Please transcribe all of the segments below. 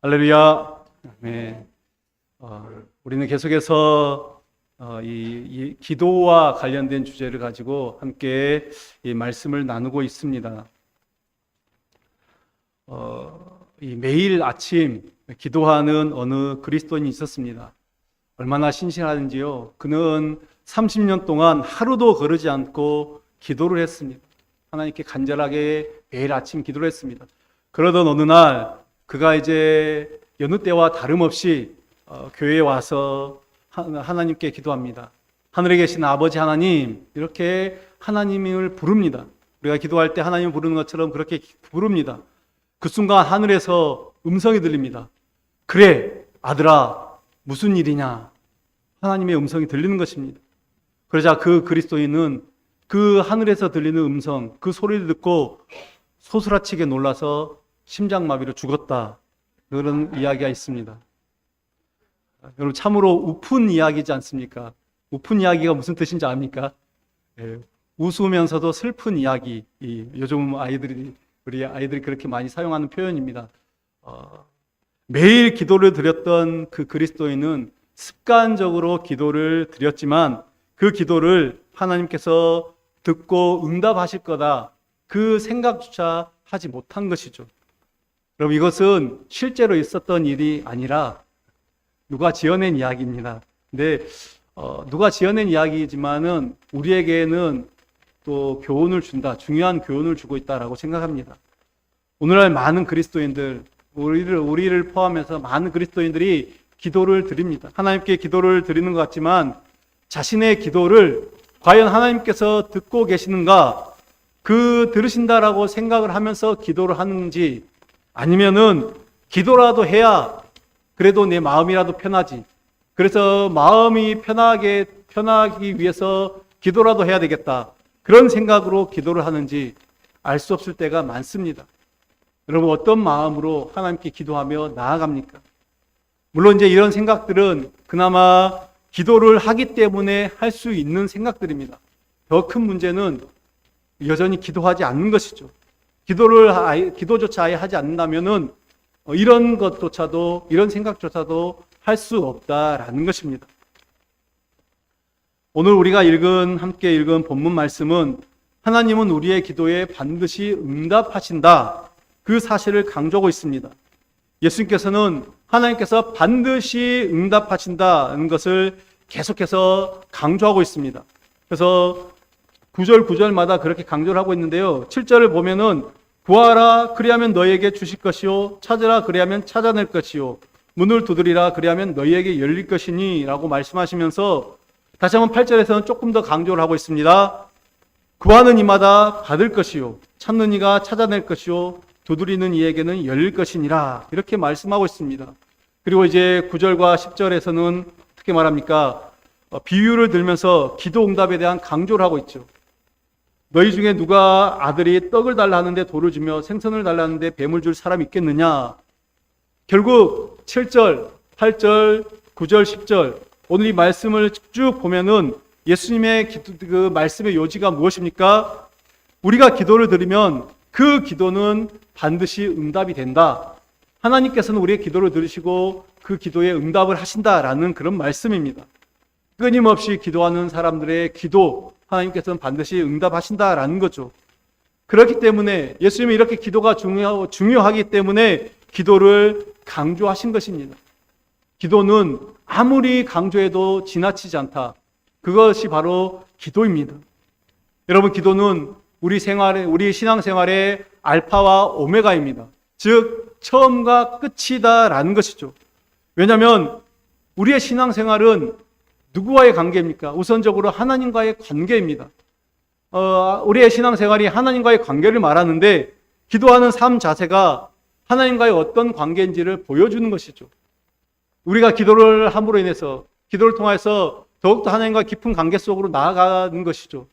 할렐루야. 네. 우리는 계속해서 이 기도와 관련된 주제를 가지고 함께 이 말씀을 나누고 있습니다. 이 매일 아침 기도하는 어느 그리스도인이 있었습니다. 얼마나 신실하는지요. 그는 30년 동안 하루도 거르지 않고 기도를 했습니다. 하나님께 간절하게 매일 아침 기도를 했습니다. 그러던 어느 날 그가 이제 여느 때와 다름없이 교회에 와서 하나님께 기도합니다. 하늘에 계신 아버지 하나님, 이렇게 하나님을 부릅니다. 우리가 기도할 때 하나님을 부르는 것처럼 그렇게 부릅니다. 그 순간 하늘에서 음성이 들립니다. 그래, 아들아, 무슨 일이냐? 하나님의 음성이 들리는 것입니다. 그러자 그 그리스도인은 그 하늘에서 들리는 음성, 그 소리를 듣고 소스라치게 놀라서 심장마비로 죽었다. 그런 이야기가 있습니다. 여러분, 참으로 우픈 이야기지 않습니까? 우픈 이야기가 무슨 뜻인지 압니까? 웃으면서도 슬픈 이야기. 요즘 우리 아이들이 그렇게 많이 사용하는 표현입니다. 매일 기도를 드렸던 그 그리스도인은 습관적으로 기도를 드렸지만 그 기도를 하나님께서 듣고 응답하실 거다. 그 생각조차 하지 못한 것이죠. 여러분, 이것은 실제로 있었던 일이 아니라 누가 지어낸 이야기입니다. 근데 누가 지어낸 이야기지만은 우리에게는 또 교훈을 준다, 중요한 교훈을 주고 있다라고 생각합니다. 오늘날 많은 그리스도인들, 우리를 포함해서 많은 그리스도인들이 기도를 드립니다. 하나님께 기도를 드리는 것 같지만 자신의 기도를 과연 하나님께서 듣고 계시는가, 들으신다라고 생각을 하면서 기도를 하는지, 아니면은 기도라도 해야 그래도 내 마음이라도 편하지, 그래서 마음이 편하기 위해서 기도라도 해야 되겠다, 그런 생각으로 기도를 하는지 알 수 없을 때가 많습니다. 여러분, 어떤 마음으로 하나님께 기도하며 나아갑니까? 물론 이제 이런 생각들은 그나마 기도를 하기 때문에 할 수 있는 생각들입니다. 더 큰 문제는 여전히 기도하지 않는 것이죠. 기도조차 아예 하지 않는다면은 이런 것조차도, 이런 생각조차도 할 수 없다라는 것입니다. 오늘 우리가 함께 읽은 본문 말씀은 하나님은 우리의 기도에 반드시 응답하신다, 그 사실을 강조하고 있습니다. 예수님께서는 하나님께서 반드시 응답하신다는 것을 계속해서 강조하고 있습니다. 그래서 9절마다 그렇게 강조를 하고 있는데요. 7절을 보면은 구하라 그리하면 너희에게 주실 것이요, 찾으라 그리하면 찾아낼 것이요, 문을 두드리라 그리하면 너희에게 열릴 것이니 라고 말씀하시면서 다시 한번 8절에서는 조금 더 강조를 하고 있습니다. 구하는 이마다 받을 것이요, 찾는 이가 찾아낼 것이요, 두드리는 이에게는 열릴 것이니라, 이렇게 말씀하고 있습니다. 그리고 이제 9절과 10절에서는 어떻게 말합니까? 비유를 들면서 기도 응답에 대한 강조를 하고 있죠. 너희 중에 누가 아들이 떡을 달라 하는데 돌을 주며 생선을 달라 하는데 뱀을 줄 사람이 있겠느냐? 결국 7절, 8절, 9절, 10절 오늘 이 말씀을 쭉 보면은 예수님의 그 말씀의 요지가 무엇입니까? 우리가 기도를 드리면 그 기도는 반드시 응답이 된다. 하나님께서는 우리의 기도를 들으시고 그 기도에 응답을 하신다라는 그런 말씀입니다. 끊임없이 기도하는 사람들의 기도, 하나님께서는 반드시 응답하신다라는 거죠. 그렇기 때문에 예수님이 이렇게 기도가 중요하기 때문에 기도를 강조하신 것입니다. 기도는 아무리 강조해도 지나치지 않다. 그것이 바로 기도입니다. 여러분, 기도는 우리 신앙생활의 알파와 오메가입니다. 즉 처음과 끝이다라는 것이죠. 왜냐하면 우리의 신앙생활은 누구와의 관계입니까? 우선적으로 하나님과의 관계입니다. 우리의 신앙생활이 하나님과의 관계를 말하는데 기도하는 삶 자체가 하나님과의 어떤 관계인지를 보여주는 것이죠. 우리가 기도를 함으로 인해서, 기도를 통해서 더욱더 하나님과 깊은 관계 속으로 나아가는 것이죠.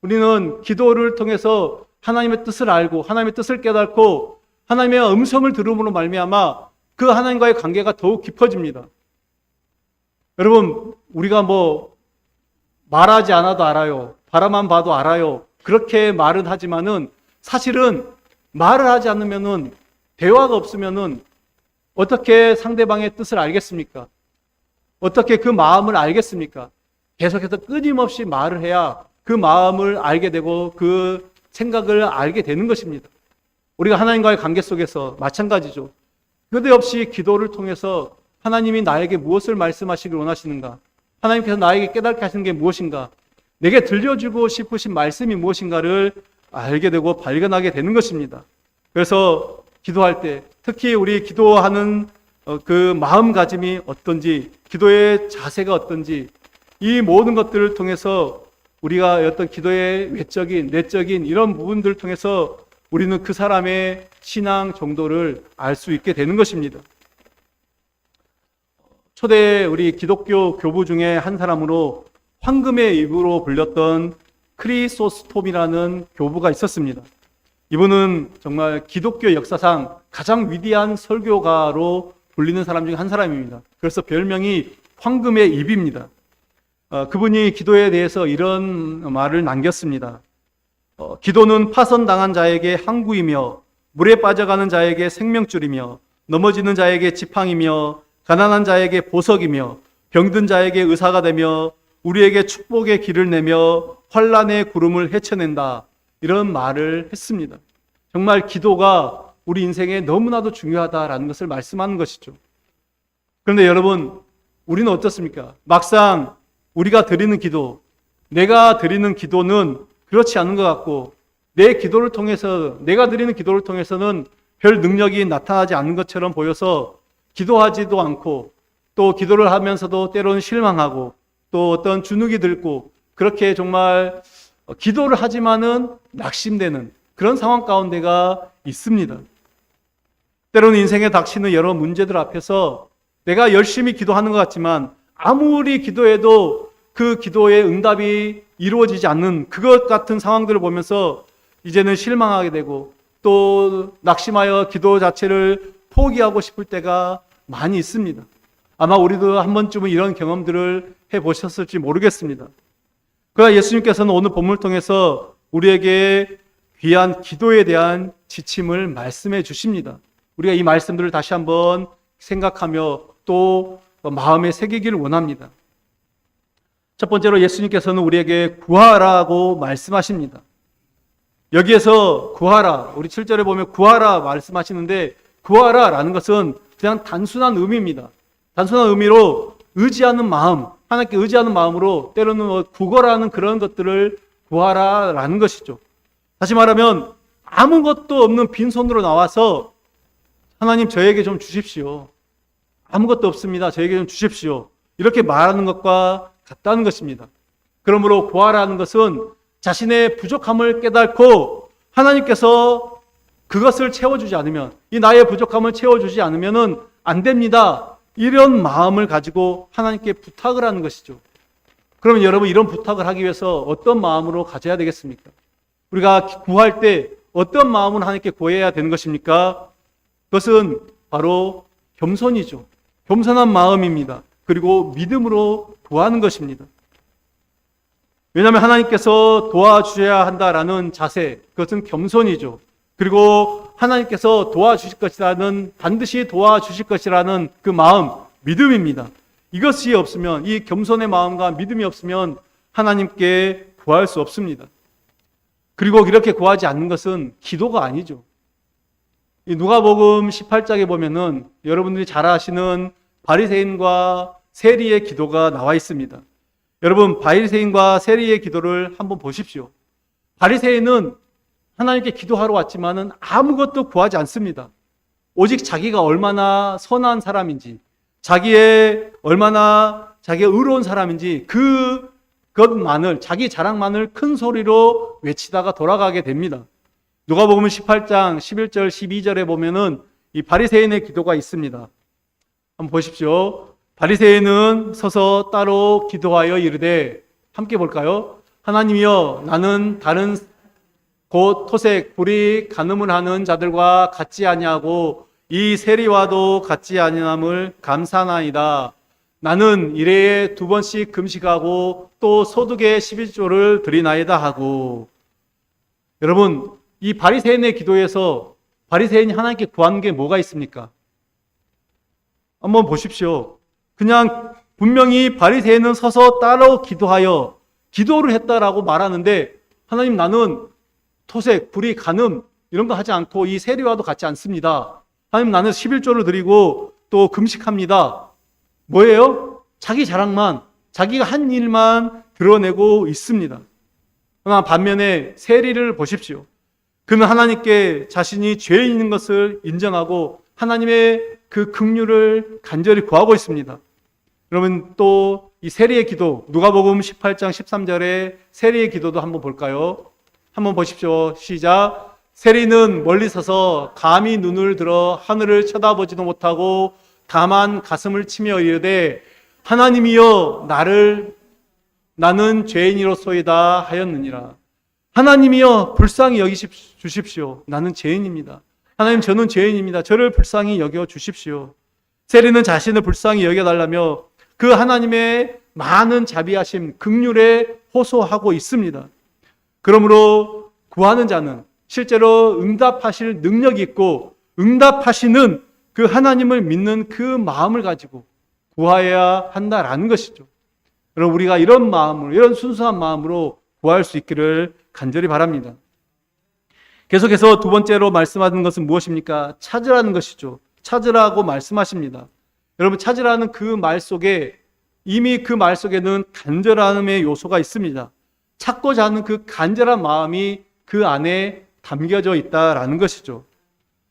우리는 기도를 통해서 하나님의 뜻을 알고 하나님의 뜻을 깨닫고 하나님의 음성을 들음으로 말미암아 그 하나님과의 관계가 더욱 깊어집니다. 여러분, 우리가 말하지 않아도 알아요, 바라만 봐도 알아요, 그렇게 말은 하지만은 사실은 말을 하지 않으면은, 대화가 없으면은 어떻게 상대방의 뜻을 알겠습니까? 어떻게 그 마음을 알겠습니까? 계속해서 끊임없이 말을 해야 그 마음을 알게 되고 그 생각을 알게 되는 것입니다. 우리가 하나님과의 관계 속에서 마찬가지죠. 끝없이 기도를 통해서 하나님이 나에게 무엇을 말씀하시길 원하시는가? 하나님께서 나에게 깨닫게 하시는 게 무엇인가? 내게 들려주고 싶으신 말씀이 무엇인가를 알게 되고 발견하게 되는 것입니다. 그래서 기도할 때 특히 우리 기도하는 그 마음가짐이 어떤지, 기도의 자세가 어떤지, 이 모든 것들을 통해서 우리가 어떤 기도의 외적인, 내적인 이런 부분들을 통해서 우리는 그 사람의 신앙 정도를 알 수 있게 되는 것입니다. 초대 우리 기독교 교부 중에 한 사람으로 황금의 입으로 불렸던 크리소스톰이라는 교부가 있었습니다. 이분은 정말 기독교 역사상 가장 위대한 설교가로 불리는 사람 중에 한 사람입니다. 그래서 별명이 황금의 입입니다. 그분이 기도에 대해서 이런 말을 남겼습니다. 기도는 파선당한 자에게 항구이며 물에 빠져가는 자에게 생명줄이며 넘어지는 자에게 지팡이며 가난한 자에게 보석이며 병든 자에게 의사가 되며 우리에게 축복의 길을 내며 환난의 구름을 헤쳐낸다. 이런 말을 했습니다. 정말 기도가 우리 인생에 너무나도 중요하다라는 것을 말씀하는 것이죠. 그런데 여러분, 우리는 어떻습니까? 막상 우리가 드리는 기도, 내가 드리는 기도는 그렇지 않은 것 같고, 내 기도를 통해서, 내가 드리는 기도를 통해서는 별 능력이 나타나지 않는 것처럼 보여서 기도하지도 않고, 또 기도를 하면서도 때로는 실망하고, 또 어떤 주눅이 들고, 그렇게 정말 기도를 하지만은 낙심되는 그런 상황 가운데가 있습니다. 때로는 인생에 닥치는 여러 문제들 앞에서 내가 열심히 기도하는 것 같지만 아무리 기도해도 그 기도의 응답이 이루어지지 않는 그것 같은 상황들을 보면서 이제는 실망하게 되고 또 낙심하여 기도 자체를 포기하고 싶을 때가 많이 있습니다. 아마 우리도 한 번쯤은 이런 경험들을 해보셨을지 모르겠습니다. 그러나 예수님께서는 오늘 본문을 통해서 우리에게 귀한 기도에 대한 지침을 말씀해 주십니다. 우리가 이 말씀들을 다시 한번 생각하며 또 마음에 새기기를 원합니다. 첫 번째로 예수님께서는 우리에게 구하라고 말씀하십니다. 여기에서 구하라, 우리 7절에 보면 구하라 말씀하시는데 구하라라는 것은 그냥 단순한 의미입니다. 단순한 의미로 의지하는 마음, 하나님께 의지하는 마음으로 때로는 구걸하는 그런 것들을 구하라라는 것이죠. 다시 말하면 아무것도 없는 빈손으로 나와서 하나님 저에게 좀 주십시오. 아무것도 없습니다. 저에게 좀 주십시오. 이렇게 말하는 것과 같다는 것입니다. 그러므로 구하라는 것은 자신의 부족함을 깨닫고 하나님께서 그것을 채워주지 않으면, 이 나의 부족함을 채워주지 않으면 안 됩니다. 이런 마음을 가지고 하나님께 부탁을 하는 것이죠. 그러면 여러분, 이런 부탁을 하기 위해서 어떤 마음으로 가져야 되겠습니까? 우리가 구할 때 어떤 마음으로 하나님께 구해야 되는 것입니까? 그것은 바로 겸손이죠. 겸손한 마음입니다. 그리고 믿음으로 구하는 것입니다. 왜냐하면 하나님께서 도와주셔야 한다라는 자세, 그것은 겸손이죠. 그리고 하나님께서 도와주실 것이라는, 반드시 도와주실 것이라는 그 마음, 믿음입니다. 이것이 없으면, 이 겸손의 마음과 믿음이 없으면 하나님께 구할 수 없습니다. 그리고 이렇게 구하지 않는 것은 기도가 아니죠. 이 누가복음 18장에 보면은 여러분들이 잘 아시는 바리새인과 세리의 기도가 나와 있습니다. 여러분, 바리새인과 세리의 기도를 한번 보십시오. 바리새인은 하나님께 기도하러 왔지만은 아무것도 구하지 않습니다. 오직 자기가 얼마나 선한 사람인지, 얼마나 자기가 의로운 사람인지 그것만을, 자기 자랑만을 큰 소리로 외치다가 돌아가게 됩니다. 누가복음 18장 11절 12절에 보면은 이 바리새인의 기도가 있습니다. 한번 보십시오. 바리새인은 서서 따로 기도하여 이르되, 함께 볼까요? 하나님이여, 나는 다른 곧 토색, 불이 간음을 하는 자들과 같지 아니하고 이 세리와도 같지 아니함을 감사하나이다. 나는 일해에 2번씩 금식하고 또 소득의 11조를 드리나이다 하고. 여러분, 이 바리새인의 기도에서 바리새인이 하나님께 구한 게 뭐가 있습니까? 한번 보십시오. 그냥 분명히 바리새인은 서서 따로 기도하여 기도를 했다라고 말하는데 하나님 나는 토색, 불의, 간음 이런 거 하지 않고 이 세리와도 같지 않습니다. 하나님 나는 11조를 드리고 또 금식합니다. 뭐예요? 자기 자랑만, 자기가 한 일만 드러내고 있습니다. 그러나 반면에 세리를 보십시오. 그는 하나님께 자신이 죄인 있는 것을 인정하고 하나님의 그 긍휼을 간절히 구하고 있습니다. 그러면 또 이 세리의 기도, 누가복음 18장 13절에 세리의 기도도 한번 볼까요? 한번 보십시오. 시작. 세리는 멀리 서서 감히 눈을 들어 하늘을 쳐다보지도 못하고 다만 가슴을 치며 이르되 하나님이여 나는 죄인이로소이다 하였느니라. 하나님이여 불쌍히 여기주십시오. 나는 죄인입니다. 하나님 저는 죄인입니다. 저를 불쌍히 여겨주십시오. 세리는 자신을 불쌍히 여겨달라며 그 하나님의 많은 자비하심, 긍휼에 호소하고 있습니다. 그러므로 구하는 자는 실제로 응답하실 능력이 있고 응답하시는 그 하나님을 믿는 그 마음을 가지고 구하여야 한다라는 것이죠. 그럼 우리가 이런 마음으로, 이런 순수한 마음으로 구할 수 있기를 간절히 바랍니다. 계속해서 두 번째로 말씀하는 것은 무엇입니까? 찾으라는 것이죠. 찾으라고 말씀하십니다. 여러분 찾으라는 그 말 속에 이미 그 말 속에는 간절함의 요소가 있습니다. 찾고자 하는 그 간절한 마음이 그 안에 담겨져 있다라는 것이죠.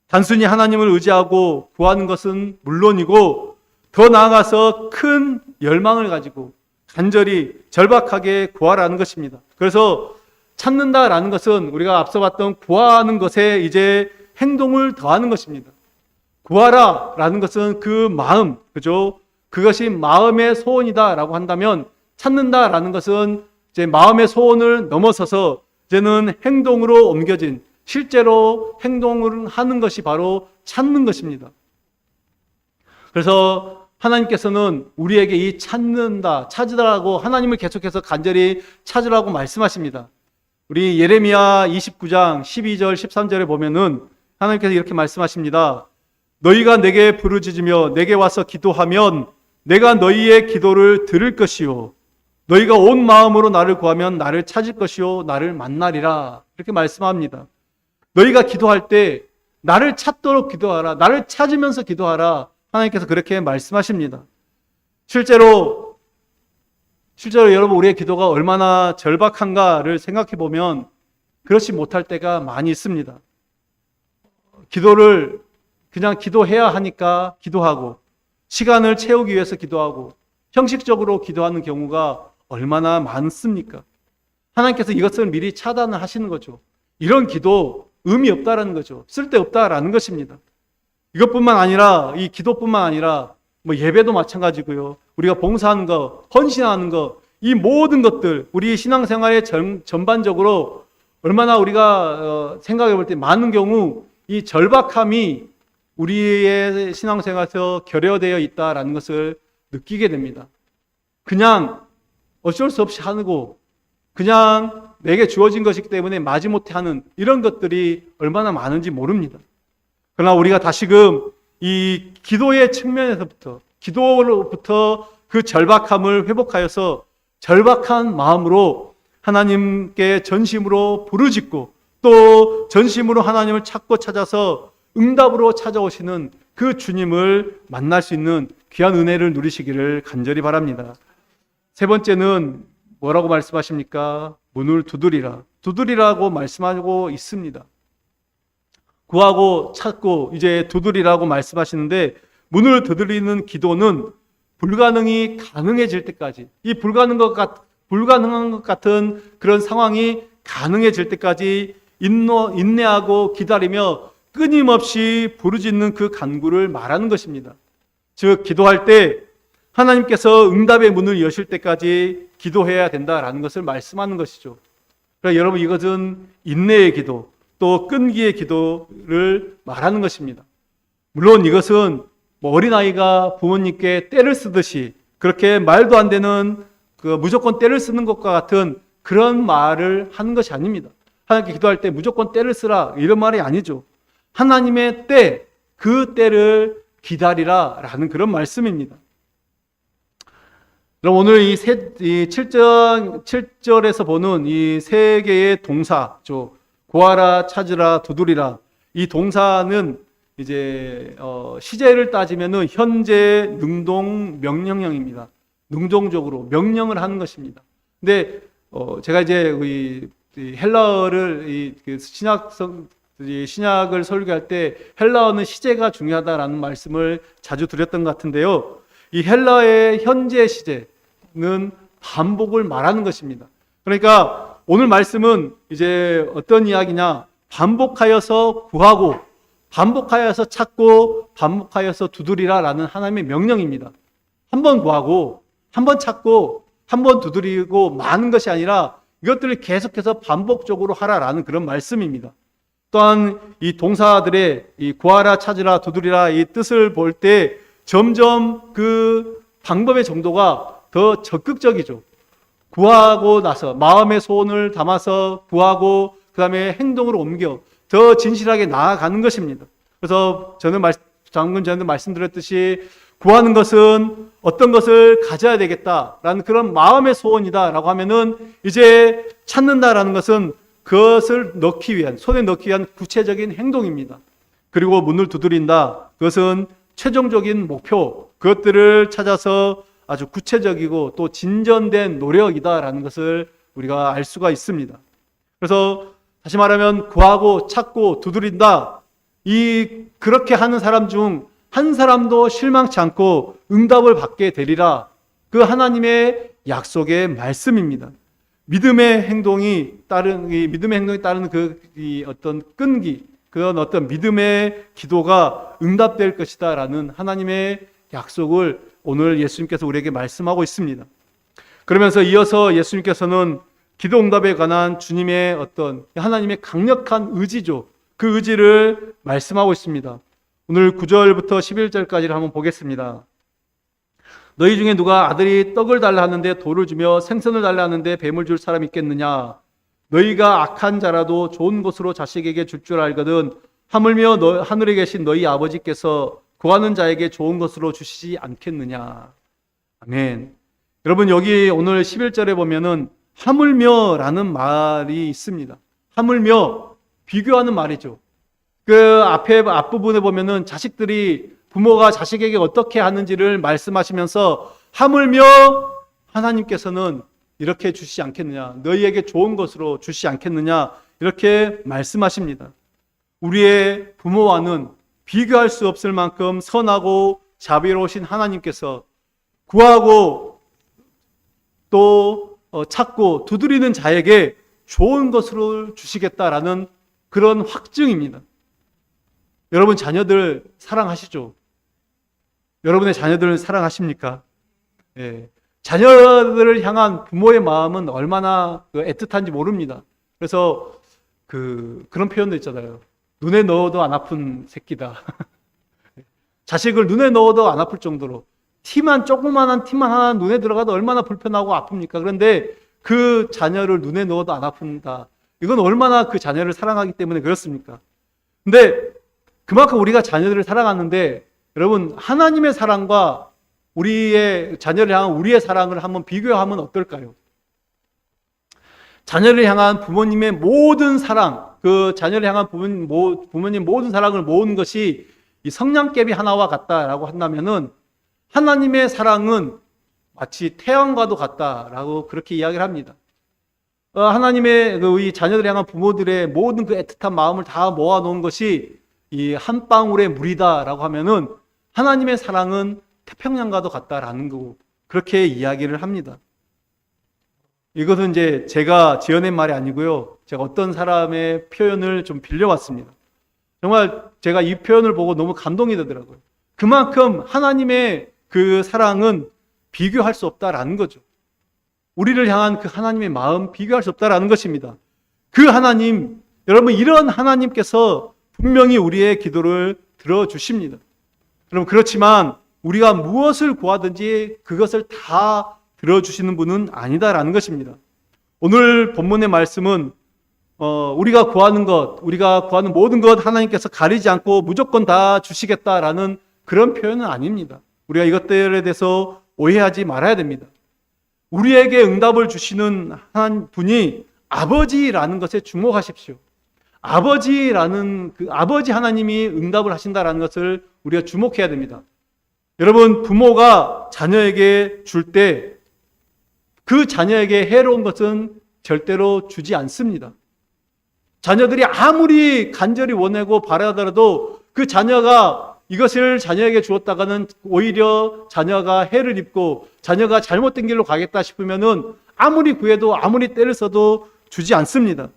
단순히 하나님을 의지하고 구하는 것은 물론이고 더 나아가서 큰 열망을 가지고 간절히 절박하게 구하라는 것입니다. 그래서 찾는다라는 것은 우리가 앞서 봤던 구하는 것에 이제 행동을 더하는 것입니다. 구하라라는 것은 그 마음, 그죠? 그것이 마음의 소원이다라고 한다면 찾는다라는 것은 이제 마음의 소원을 넘어서서 이제는 행동으로 옮겨진 실제로 행동을 하는 것이 바로 찾는 것입니다. 그래서 하나님께서는 우리에게 이 찾으라고 하나님을 계속해서 간절히 찾으라고 말씀하십니다. 우리 예레미야 29장 12절 13절에 보면은 하나님께서 이렇게 말씀하십니다. 너희가 내게 부르짖으며 내게 와서 기도하면 내가 너희의 기도를 들을 것이요 너희가 온 마음으로 나를 구하면 나를 찾을 것이요 나를 만나리라. 이렇게 말씀합니다. 너희가 기도할 때 나를 찾도록 기도하라. 나를 찾으면서 기도하라. 하나님께서 그렇게 말씀하십니다. 실제로 여러분 우리의 기도가 얼마나 절박한가를 생각해 보면 그렇지 못할 때가 많이 있습니다. 기도를 그냥 기도해야 하니까 기도하고 시간을 채우기 위해서 기도하고 형식적으로 기도하는 경우가 얼마나 많습니까? 하나님께서 이것을 미리 차단을 하시는 거죠. 이런 기도 의미 없다라는 거죠. 쓸데없다라는 것입니다. 이것뿐만 아니라 이 기도뿐만 아니라 뭐 예배도 마찬가지고요. 우리가 봉사하는 거, 헌신하는 거, 이 모든 것들 우리 신앙생활의 전반적으로 얼마나 우리가 생각해 볼 때 많은 경우 이 절박함이 우리의 신앙생활에서 결여되어 있다라는 것을 느끼게 됩니다. 그냥 어쩔 수 없이 하고 그냥 내게 주어진 것이기 때문에 마지못해 하는 이런 것들이 얼마나 많은지 모릅니다. 그러나 우리가 다시금 이 기도의 측면에서부터 기도로부터 그 절박함을 회복하여서 절박한 마음으로 하나님께 전심으로 부르짖고 또 전심으로 하나님을 찾고 찾아서 응답으로 찾아오시는 그 주님을 만날 수 있는 귀한 은혜를 누리시기를 간절히 바랍니다. 세 번째는 뭐라고 말씀하십니까? 문을 두드리라. 두드리라고 말씀하고 있습니다. 구하고 찾고 이제 두드리라고 말씀하시는데 문을 두드리는 기도는 불가능이 가능해질 때까지 이 불가능한 것 같은 그런 상황이 가능해질 때까지 인내하고 기다리며 끊임없이 부르짖는 그 간구를 말하는 것입니다. 즉 기도할 때 하나님께서 응답의 문을 여실 때까지 기도해야 된다라는 것을 말씀하는 것이죠. 그러니까 여러분 이것은 인내의 기도 또 끈기의 기도를 말하는 것입니다. 물론 이것은 어린아이가 부모님께 때를 쓰듯이 그렇게 말도 안 되는 무조건 때를 쓰는 것과 같은 그런 말을 하는 것이 아닙니다. 하나님께 기도할 때 무조건 때를 쓰라 이런 말이 아니죠. 하나님의 때, 그 때를 기다리라 라는 그런 말씀입니다. 그럼 오늘 이 7절에서 보는 이 세 개의 동사죠. 구하라, 찾으라, 두드리라. 이 동사는 이제 시제를 따지면은 현재 능동 명령형입니다. 능동적으로 명령을 하는 것입니다. 근데 제가 이제 이 헬라어를 신약을 설교할 때 헬라어는 시제가 중요하다라는 말씀을 자주 드렸던 것 같은데요. 이 헬라어의 현재 시제는 반복을 말하는 것입니다. 그러니까 오늘 말씀은 이제 어떤 이야기냐? 반복하여서 구하고, 반복하여서 찾고, 반복하여서 두드리라라는 하나님의 명령입니다. 한 번 구하고, 한 번 찾고, 한 번 두드리고 많은 것이 아니라 이것들을 계속해서 반복적으로 하라라는 그런 말씀입니다. 또한 이 동사들의 이 구하라, 찾으라, 두드리라 이 뜻을 볼 때 점점 그 방법의 정도가 더 적극적이죠. 구하고 나서 마음의 소원을 담아서 구하고 그 다음에 행동으로 옮겨 더 진실하게 나아가는 것입니다. 그래서 저는 방금 전에 말씀드렸듯이 구하는 것은 어떤 것을 가져야 되겠다라는 그런 마음의 소원이다라고 하면은 이제 찾는다라는 것은 그것을 넣기 위한, 손에 넣기 위한 구체적인 행동입니다. 그리고 문을 두드린다. 그것은 최종적인 목표, 그것들을 찾아서 아주 구체적이고 또 진전된 노력이다라는 것을 우리가 알 수가 있습니다. 그래서 다시 말하면 구하고 찾고 두드린다. 그렇게 하는 사람 중 한 사람도 실망치 않고 응답을 받게 되리라. 그 하나님의 약속의 말씀입니다. 믿음의 행동이 따르는 어떤 끈기, 그런 어떤 믿음의 기도가 응답될 것이다라는 하나님의 약속을 오늘 예수님께서 우리에게 말씀하고 있습니다. 그러면서 이어서 예수님께서는 기도 응답에 관한 주님의 어떤 하나님의 강력한 의지죠. 그 의지를 말씀하고 있습니다. 오늘 9절부터 11절까지를 한번 보겠습니다. 너희 중에 누가 아들이 떡을 달라 하는데 돌을 주며 생선을 달라 하는데 뱀을 줄 사람이 있겠느냐? 너희가 악한 자라도 좋은 것으로 자식에게 줄 알거든 하물며 하늘에 계신 너희 아버지께서 구하는 자에게 좋은 것으로 주시지 않겠느냐? 아멘. 여러분 여기 오늘 11절에 보면은 하물며라는 말이 있습니다. 하물며 비교하는 말이죠. 그 앞부분에 보면은 자식들이 부모가 자식에게 어떻게 하는지를 말씀하시면서 하물며 하나님께서는 이렇게 주시지 않겠느냐, 너희에게 좋은 것으로 주시지 않겠느냐 이렇게 말씀하십니다. 우리의 부모와는 비교할 수 없을 만큼 선하고 자비로우신 하나님께서 구하고 또 찾고 두드리는 자에게 좋은 것으로 주시겠다라는 그런 확증입니다. 여러분 자녀들 사랑하시죠? 여러분의 자녀들을 사랑하십니까? 예. 자녀들을 향한 부모의 마음은 얼마나 애틋한지 모릅니다. 그래서 그런 표현도 있잖아요. 눈에 넣어도 안 아픈 새끼다. 자식을 눈에 넣어도 안 아플 정도로 조그만한 티만 하나 눈에 들어가도 얼마나 불편하고 아픕니까? 그런데 그 자녀를 눈에 넣어도 안 아픈다. 이건 얼마나 그 자녀를 사랑하기 때문에 그렇습니까? 근데 그만큼 우리가 자녀들을 사랑하는데 여러분 하나님의 사랑과 우리의 자녀를 향한 우리의 사랑을 한번 비교하면 어떨까요? 자녀를 향한 부모님의 모든 사랑, 그 자녀를 향한 부모님 모든 사랑을 모은 것이 이 성냥개비 하나와 같다라고 한다면은 하나님의 사랑은 마치 태양과도 같다라고 그렇게 이야기를 합니다. 하나님의 이 자녀들 향한 부모들의 모든 그 애틋한 마음을 다 모아놓은 것이 이 한 방울의 물이다라고 하면은 하나님의 사랑은 태평양과도 같다라는 거 그렇게 이야기를 합니다. 이것은 이제 제가 지어낸 말이 아니고요. 제가 어떤 사람의 표현을 좀 빌려왔습니다. 정말 제가 이 표현을 보고 너무 감동이 되더라고요. 그만큼 하나님의 그 사랑은 비교할 수 없다라는 거죠. 우리를 향한 그 하나님의 마음 비교할 수 없다라는 것입니다. 그 하나님, 여러분 이런 하나님께서 분명히 우리의 기도를 들어주십니다. 여러분 그렇지만 우리가 무엇을 구하든지 그것을 다 들어주시는 분은 아니다라는 것입니다. 오늘 본문의 말씀은 우리가 구하는 모든 것 하나님께서 가리지 않고 무조건 다 주시겠다라는 그런 표현은 아닙니다. 우리가 이것들에 대해서 오해하지 말아야 됩니다. 우리에게 응답을 주시는 한 분이 아버지라는 것에 주목하십시오. 아버지라는 그 아버지 하나님이 응답을 하신다라는 것을 우리가 주목해야 됩니다. 여러분, 부모가 자녀에게 줄 때 그 자녀에게 해로운 것은 절대로 주지 않습니다. 자녀들이 아무리 간절히 원하고 바라더라도 그 자녀가 이것을 자녀에게 주었다가는 오히려 자녀가 해를 입고 자녀가 잘못된 길로 가겠다 싶으면은 아무리 구해도 아무리 때를 써도 주지 않습니다.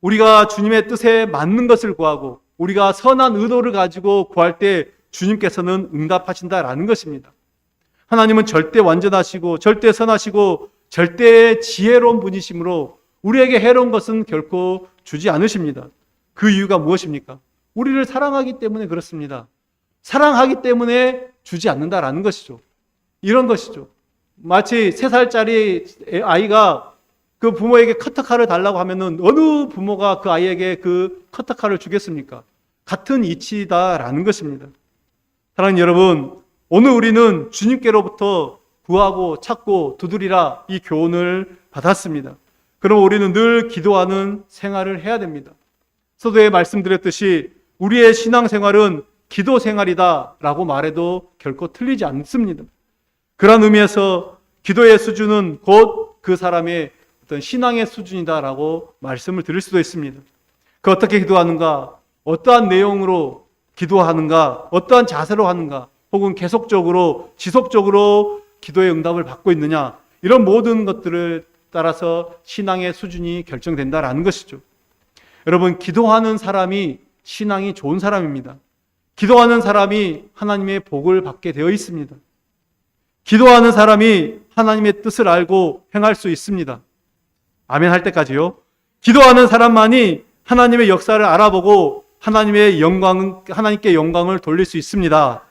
우리가 주님의 뜻에 맞는 것을 구하고 우리가 선한 의도를 가지고 구할 때 주님께서는 응답하신다라는 것입니다. 하나님은 절대 완전하시고 절대 선하시고 절대 지혜로운 분이시므로 우리에게 해로운 것은 결코 주지 않으십니다. 그 이유가 무엇입니까? 우리를 사랑하기 때문에 그렇습니다. 사랑하기 때문에 주지 않는다라는 것이죠. 이런 것이죠. 마치 3살짜리 아이가 그 부모에게 커터칼을 달라고 하면은 어느 부모가 그 아이에게 그 커터칼을 주겠습니까? 같은 이치다라는 것입니다. 사랑하는 여러분, 오늘 우리는 주님께로부터 구하고 찾고 두드리라 이 교훈을 받았습니다. 그럼 우리는 늘 기도하는 생활을 해야 됩니다. 서두에 말씀드렸듯이 우리의 신앙생활은 기도 생활이다라고 말해도 결코 틀리지 않습니다. 그런 의미에서 기도의 수준은 곧 그 사람의 어떤 신앙의 수준이다라고 말씀을 드릴 수도 있습니다. 그 어떻게 기도하는가, 어떠한 내용으로 기도하는가, 어떠한 자세로 하는가, 혹은 계속적으로 지속적으로 기도의 응답을 받고 있느냐, 이런 모든 것들을 따라서 신앙의 수준이 결정된다라는 것이죠. 여러분, 기도하는 사람이 신앙이 좋은 사람입니다. 기도하는 사람이 하나님의 복을 받게 되어 있습니다. 기도하는 사람이 하나님의 뜻을 알고 행할 수 있습니다. 아멘 할 때까지요. 기도하는 사람만이 하나님의 역사를 알아보고 하나님께 영광을 돌릴 수 있습니다.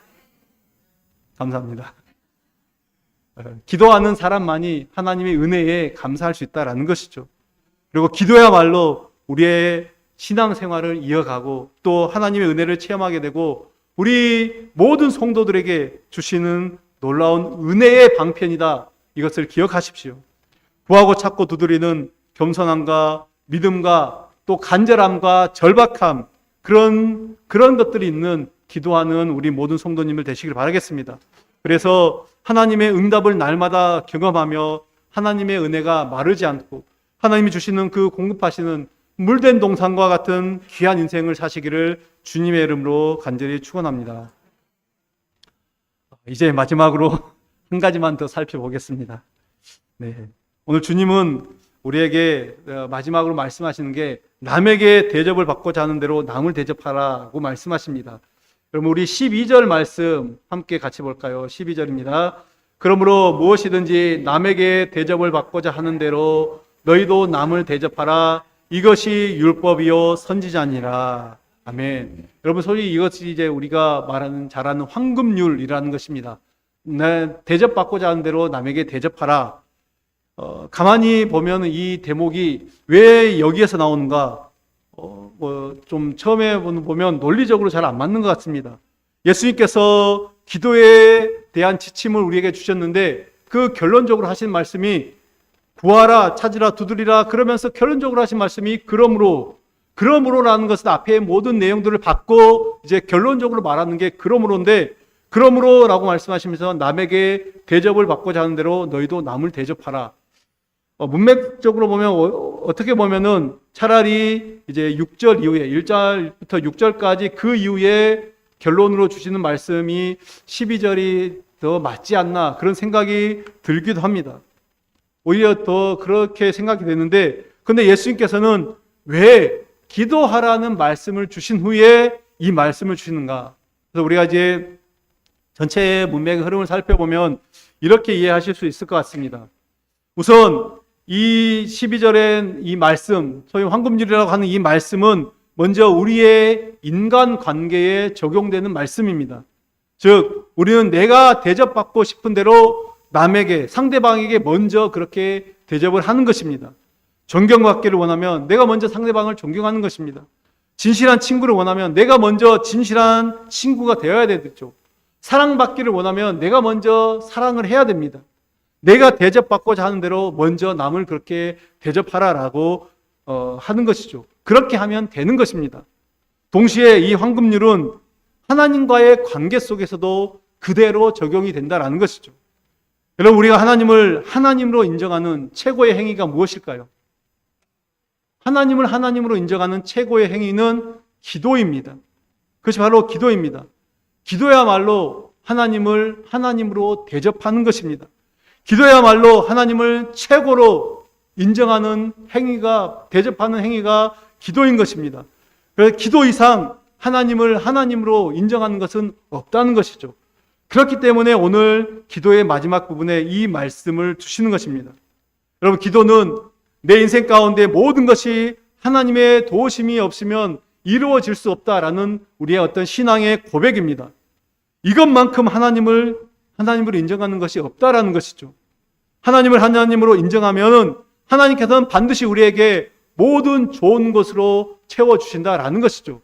감사합니다. 기도하는 사람만이 하나님의 은혜에 감사할 수 있다는 것이죠. 그리고 기도야말로 우리의 신앙생활을 이어가고 또 하나님의 은혜를 체험하게 되고 우리 모든 성도들에게 주시는 놀라운 은혜의 방편이다. 이것을 기억하십시오. 구하고 찾고 두드리는 겸손함과 믿음과 또 간절함과 절박함, 그런 것들이 있는 기도하는 우리 모든 성도님들 되시길 바라겠습니다. 그래서 하나님의 응답을 날마다 경험하며 하나님의 은혜가 마르지 않고 하나님이 주시는 그 공급하시는 물된 동산과 같은 귀한 인생을 사시기를 주님의 이름으로 간절히 축원합니다. 이제 마지막으로 한 가지만 더 살펴보겠습니다. 네. 오늘 주님은 우리에게 마지막으로 말씀하시는 게 남에게 대접을 받고자 하는 대로 남을 대접하라고 말씀하십니다. 그럼 우리 12절 말씀 함께 같이 볼까요? 12절입니다. 그러므로 무엇이든지 남에게 대접을 받고자 하는 대로 너희도 남을 대접하라. 이것이 율법이요 선지자니라. 아멘. 여러분, 소위 이것이 이제 우리가 잘 아는 황금률이라는 것입니다. 대접받고자 하는 대로 남에게 대접하라. 가만히 보면 이 대목이 왜 여기에서 나오는가? 좀 처음에 보면 논리적으로 잘 안 맞는 것 같습니다. 예수님께서 기도에 대한 지침을 우리에게 주셨는데 그 결론적으로 하신 말씀이 구하라, 찾으라, 두드리라 그러면서 결론적으로 하신 말씀이 그러므로라는 것은 앞에 모든 내용들을 받고 이제 결론적으로 말하는 게 그러므로인데 그러므로라고 말씀하시면서 남에게 대접을 받고자 하는 대로 너희도 남을 대접하라. 문맥적으로 보면 어떻게 보면은 차라리 이제 6절 이후에 1절부터 6절까지 그 이후에 결론으로 주시는 말씀이 12절이 더 맞지 않나 그런 생각이 들기도 합니다. 오히려 더 그렇게 생각이 되는데 근데 예수님께서는 왜 기도하라는 말씀을 주신 후에 이 말씀을 주시는가? 그래서 우리가 이제 전체의 문맥의 흐름을 살펴보면 이렇게 이해하실 수 있을 것 같습니다. 우선 이 12절의 이 말씀, 소위 황금률이라고 하는 이 말씀은 먼저 우리의 인간관계에 적용되는 말씀입니다. 즉 우리는 내가 대접받고 싶은 대로 남에게, 상대방에게 먼저 그렇게 대접을 하는 것입니다. 존경받기를 원하면 내가 먼저 상대방을 존경하는 것입니다. 진실한 친구를 원하면 내가 먼저 진실한 친구가 되어야 되겠죠. 사랑받기를 원하면 내가 먼저 사랑을 해야 됩니다. 내가 대접받고자 하는 대로 먼저 남을 그렇게 대접하라라고 하는 것이죠. 그렇게 하면 되는 것입니다. 동시에 이 황금률은 하나님과의 관계 속에서도 그대로 적용이 된다라는 것이죠. 여러분, 우리가 하나님을 하나님으로 인정하는 최고의 행위가 무엇일까요? 하나님을 하나님으로 인정하는 최고의 행위는 기도입니다. 그것이 바로 기도입니다. 기도야말로 하나님을 하나님으로 대접하는 것입니다. 기도야말로 하나님을 최고로 인정하는 행위가, 대접하는 행위가 기도인 것입니다. 그래서 기도 이상 하나님을 하나님으로 인정하는 것은 없다는 것이죠. 그렇기 때문에 오늘 기도의 마지막 부분에 이 말씀을 주시는 것입니다. 여러분, 기도는 내 인생 가운데 모든 것이 하나님의 도우심이 없으면 이루어질 수 없다라는 우리의 어떤 신앙의 고백입니다. 이것만큼 하나님으로 인정하는 것이 없다라는 것이죠. 하나님을 하나님으로 인정하면 하나님께서는 반드시 우리에게 모든 좋은 것으로 채워주신다라는 것이죠.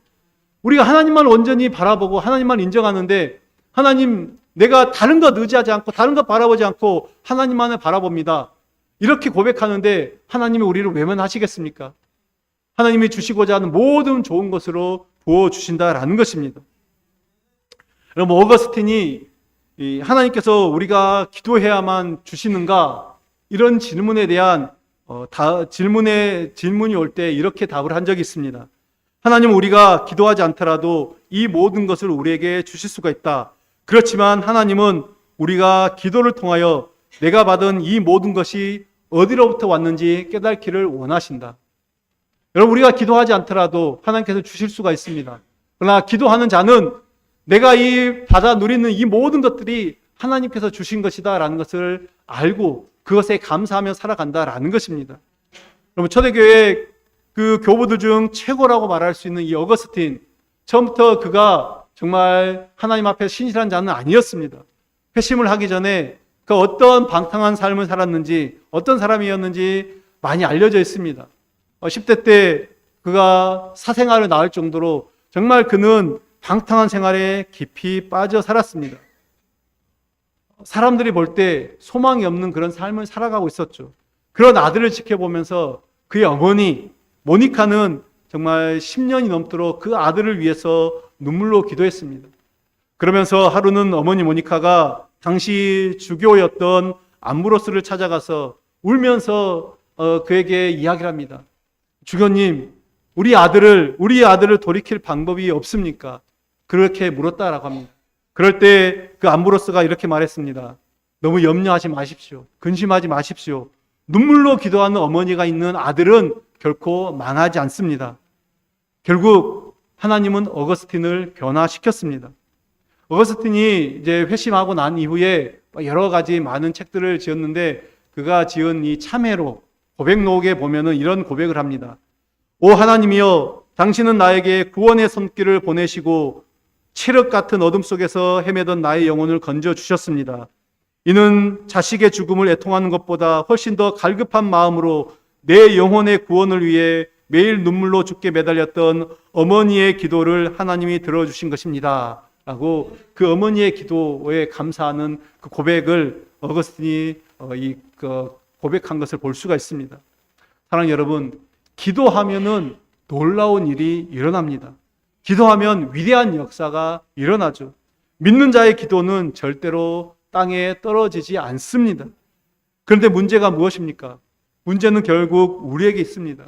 우리가 하나님만 온전히 바라보고 하나님만 인정하는데, 하나님, 내가 다른 것 의지하지 않고 다른 것 바라보지 않고 하나님만을 바라봅니다, 이렇게 고백하는데 하나님이 우리를 외면하시겠습니까? 하나님이 주시고자 하는 모든 좋은 것으로 부어주신다라는 것입니다. 여러분, 어거스틴이 하나님께서 우리가 기도해야만 주시는가, 이런 질문에 대한 질문이 올 때 이렇게 답을 한 적이 있습니다. 하나님은 우리가 기도하지 않더라도 이 모든 것을 우리에게 주실 수가 있다. 그렇지만 하나님은 우리가 기도를 통하여 내가 받은 이 모든 것이 어디로부터 왔는지 깨닫기를 원하신다. 여러분, 우리가 기도하지 않더라도 하나님께서 주실 수가 있습니다. 그러나 기도하는 자는 내가 받아 누리는 이 모든 것들이 하나님께서 주신 것이다 라는 것을 알고 그것에 감사하며 살아간다라는 것입니다. 여러분, 초대교회 그 교부들 중 최고라고 말할 수 있는 이 어거스틴, 처음부터 그가 정말 하나님 앞에 신실한 자는 아니었습니다. 회심을 하기 전에 그 어떤 방탕한 삶을 살았는지, 어떤 사람이었는지 많이 알려져 있습니다. 10대 때 그가 사생활을 낳을 정도로 정말 그는 방탕한 생활에 깊이 빠져 살았습니다. 사람들이 볼 때 소망이 없는 그런 삶을 살아가고 있었죠. 그런 아들을 지켜보면서 그의 어머니 모니카는 정말 10년이 넘도록 그 아들을 위해서 눈물로 기도했습니다. 그러면서 하루는 어머니 모니카가 당시 주교였던 암브로스를 찾아가서 울면서 그에게 이야기를 합니다. 주교님, 우리 아들을 돌이킬 방법이 없습니까? 그렇게 물었다라고 합니다. 그럴 때 그 암브로스가 이렇게 말했습니다. 너무 염려하지 마십시오. 근심하지 마십시오. 눈물로 기도하는 어머니가 있는 아들은 결코 망하지 않습니다. 결국 하나님은 어거스틴을 변화시켰습니다. 어거스틴이 이제 회심하고 난 이후에 여러 가지 많은 책들을 지었는데, 그가 지은 이 참회로 고백록에 보면은 이런 고백을 합니다. 오 하나님이여, 당신은 나에게 구원의 손길을 보내시고 칠흑 같은 어둠 속에서 헤매던 나의 영혼을 건져 주셨습니다. 이는 자식의 죽음을 애통하는 것보다 훨씬 더 갈급한 마음으로 내 영혼의 구원을 위해 매일 눈물로 죽게 매달렸던 어머니의 기도를 하나님이 들어주신 것입니다 라고 그 어머니의 기도에 감사하는 그 고백을 어거스틴이 고백한 것을 볼 수가 있습니다. 사랑하는 여러분, 기도하면은 놀라운 일이 일어납니다. 기도하면 위대한 역사가 일어나죠. 믿는 자의 기도는 절대로 땅에 떨어지지 않습니다. 그런데 문제가 무엇입니까? 문제는 결국 우리에게 있습니다.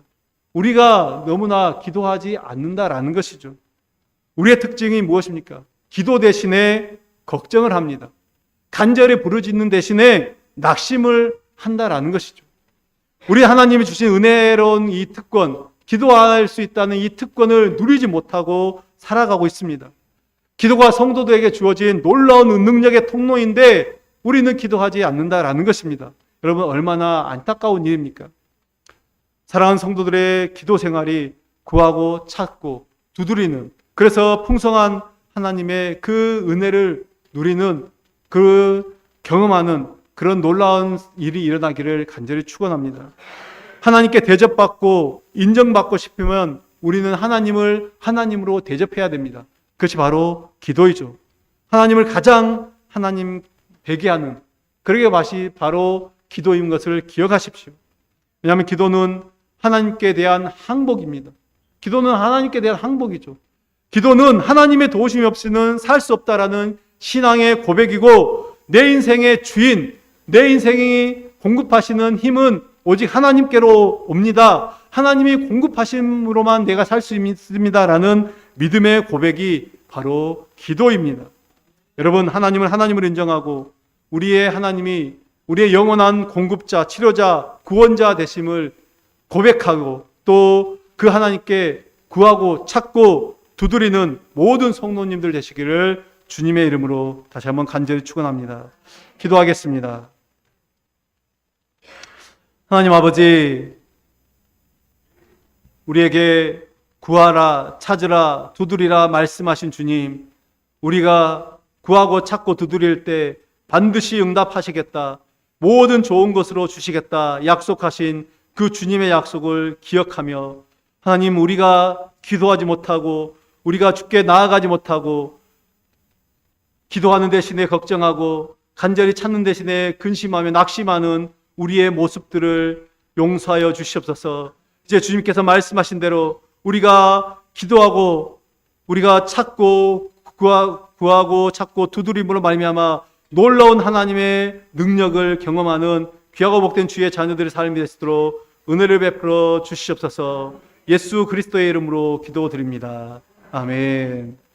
우리가 너무나 기도하지 않는다라는 것이죠. 우리의 특징이 무엇입니까? 기도 대신에 걱정을 합니다. 간절히 부르짖는 대신에 낙심을 한다라는 것이죠. 우리 하나님이 주신 은혜로운 이 특권, 기도할 수 있다는 이 특권을 누리지 못하고 살아가고 있습니다. 기도가 성도들에게 주어진 놀라운 능력의 통로인데 우리는 기도하지 않는다라는 것입니다. 여러분, 얼마나 안타까운 일입니까? 사랑하는 성도들의 기도 생활이 구하고 찾고 두드리는, 그래서 풍성한 하나님의 그 은혜를 누리는, 그 경험하는 그런 놀라운 일이 일어나기를 간절히 축원합니다. 하나님께 대접받고 인정받고 싶으면 우리는 하나님을 하나님으로 대접해야 됩니다. 그것이 바로 기도이죠. 하나님을 가장 하나님 되게 하는 그러게 맛이 바로 기도인 것을 기억하십시오. 왜냐하면 기도는 하나님께 대한 항복입니다. 기도는 하나님께 대한 항복이죠. 기도는 하나님의 도우심이 없이는 살 수 없다라는 신앙의 고백이고, 내 인생의 주인, 내 인생이 공급하시는 힘은 오직 하나님께로 옵니다. 하나님이 공급하심으로만 내가 살 수 있습니다라는 믿음의 고백이 바로 기도입니다. 여러분, 하나님을 하나님으로 인정하고 우리의 하나님이 우리의 영원한 공급자, 치료자, 구원자 되심을 고백하고 또 그 하나님께 구하고 찾고 두드리는 모든 성도님들 되시기를 주님의 이름으로 다시 한번 간절히 축원합니다. 기도하겠습니다. 하나님 아버지, 우리에게 구하라, 찾으라, 두드리라 말씀하신 주님, 우리가 구하고 찾고 두드릴 때 반드시 응답하시겠다, 모든 좋은 것으로 주시겠다 약속하신 그 주님의 약속을 기억하며, 하나님, 우리가 기도하지 못하고 우리가 주께 나아가지 못하고 기도하는 대신에 걱정하고 간절히 찾는 대신에 근심하며 낙심하는 우리의 모습들을 용서하여 주시옵소서. 이제 주님께서 말씀하신 대로 우리가 기도하고 우리가 찾고 구하고 찾고 두드림으로 말미암아 놀라운 하나님의 능력을 경험하는 귀하고 복된 주의 자녀들의 삶이 되시도록 은혜를 베풀어 주시옵소서. 예수 그리스도의 이름으로 기도드립니다. 아멘.